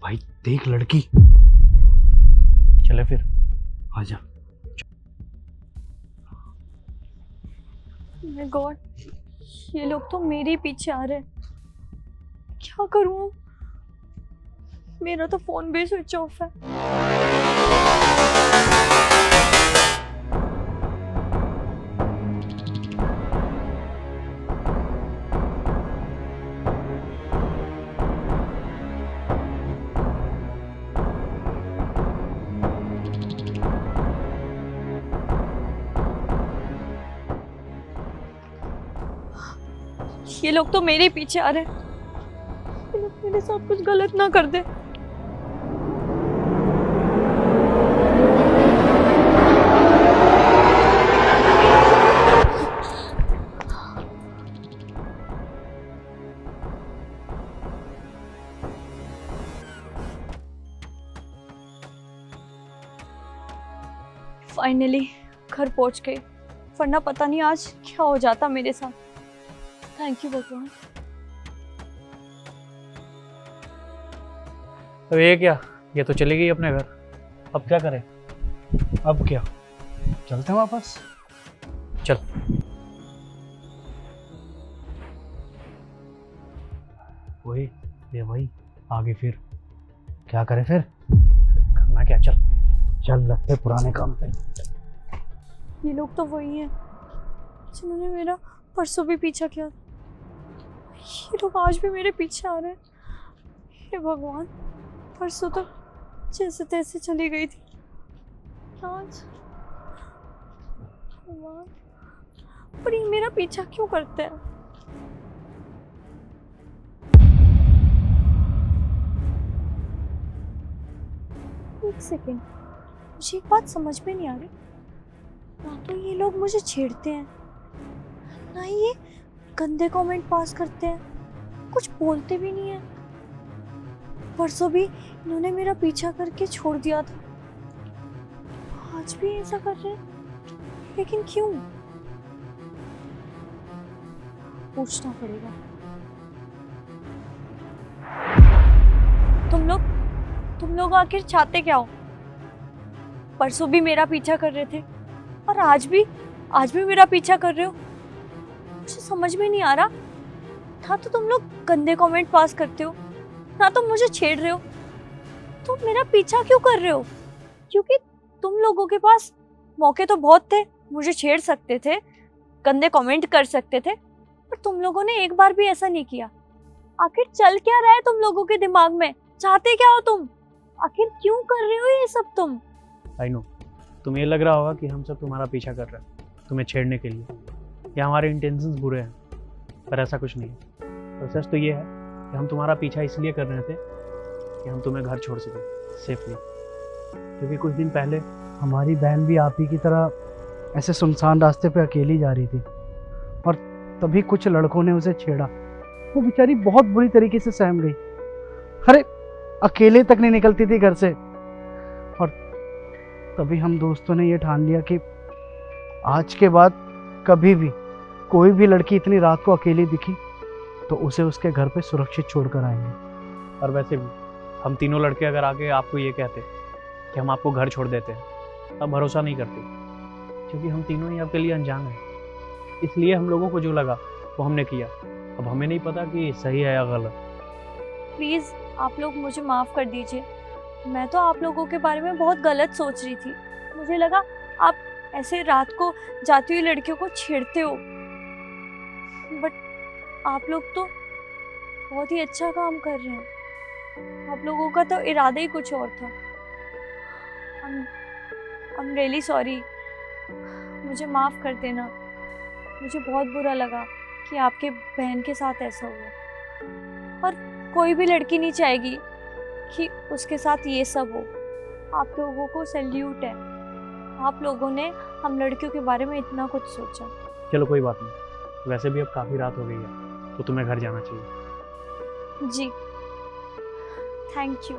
भाई देख लड़की। चले फिर। आजा। माय गॉड, ये लोग तो मेरे ही पीछे आ रहे हैं। क्या करूं? मेरा तो फोन भी स्विच ऑफ है। ये लोग तो मेरे ही पीछे आ रहे हैं। ये लोग मेरे साथ कुछ गलत ना कर दे। फाइनली घर पहुंच गए, वरना पता नहीं आज क्या हो जाता मेरे साथ। थैंक यू भगवान। तो ये क्या, ये तो चली गई अपने घर, अब क्या करें? अब क्या, चलते हैं वापस। चल। वही ये वही, आगे फिर क्या करें? फिर करना क्या? चल लगते पुराने काम पे। ये लोग तो वही हैं जिन्होंने मेरा परसों भी पीछा किया। ये लोग आज भी मेरे पीछे आ रहे हैं। हे भगवान, परसों तो जैसे तैसे चली गई थी, आज भगवान, पर ये मेरा पीछा क्यों करते हैं? एक सेकेंड, मुझे एक बात समझ में नहीं आ रही। ना तो ये लोग मुझे छेड़ते हैं, ना ही ये गंदे कमेंट पास करते हैं, कुछ बोलते भी नहीं है। परसों भी इन्होंने मेरा पीछा करके छोड़ दिया था, आज भी ऐसा कर रहे हैं, लेकिन क्यों? पूछना पड़ेगा। तुम लोग आखिर चाहते क्या हो? परसों भी मेरा पीछा कर रहे थे और आज भी मेरा पीछा कर रहे हो। मुझे समझ में नहीं आ रहा। ना तो तुम लोग गंदे कमेंट पास करते हो, ना तुम मुझे छेड़ रहे हो, तुम मेरा पीछा क्यों कर रहे हो? क्योंकि तुम लोगों के पास मौके तो बहुत थे, मुझे छेड़ सकते थे, गंदे कमेंट कर सकते थे, पर तुम लोगों ने एक बार भी ऐसा नहीं किया। आखिर चल क्या रहा है तुम लोगों के दिमाग में? चाहते क्या हो तुम? आखिर क्यों कर रहे हो ये सब तुम? आई नो, तुम्हें लग रहा होगा कि हम सब तुम्हारा पीछा कर रहे हैं तुम्हें छेड़ने के लिए, या हमारे इंटेंशंस बुरे हैं, पर ऐसा कुछ नहीं है। तो सच तो ये है कि हम तुम्हारा पीछा इसलिए कर रहे थे कि हम तुम्हें घर छोड़ सकें सेफली, क्योंकि कुछ दिन पहले हमारी बहन भी आप ही की तरह ऐसे सुनसान रास्ते पे अकेली जा रही थी और तभी कुछ लड़कों ने उसे छेड़ा। वो बेचारी बहुत बुरी तरीके से सहम गई। अरे अकेले तक नहीं निकलती थी घर से, और तभी हम दोस्तों ने ये ठान लिया कि आज के बाद कभी भी कोई भी लड़की इतनी रात को अकेली दिखी तो उसे उसके घर पे सुरक्षित छोड़कर आएंगे। और वैसे भी हम तीनों लड़के अगर आके आपको ये कहते कि हम आपको घर छोड़ देते हैं, तब भरोसा नहीं करते, क्योंकि हम तीनों ही आपके लिए अनजान हैं। इसलिए हम लोगों को जो लगा वो हमने किया। अब हमें नहीं पता कि सही है या गलत। प्लीज आप लोग मुझे माफ कर दीजिए। मैं तो आप लोगों के बारे में बहुत गलत सोच रही थी। मुझे लगा आप ऐसे रात को जाती हुई लड़कियों को छेड़ते हो, बट आप लोग तो बहुत ही अच्छा काम कर रहे हैं। आप लोगों का तो इरादा ही कुछ और था। आई एम रियली सॉरी, मुझे माफ़ कर देना। मुझे बहुत बुरा लगा कि आपके बहन के साथ ऐसा हुआ, और कोई भी लड़की नहीं चाहेगी कि उसके साथ ये सब हो। आप लोगों को सैल्यूट है, आप लोगों ने हम लड़कियों के बारे में इतना कुछ सोचा। चलो कोई बात नहीं, वैसे भी अब काफ़ी रात हो गई है, तो तुम्हें घर जाना चाहिए। जी, थैंक यू।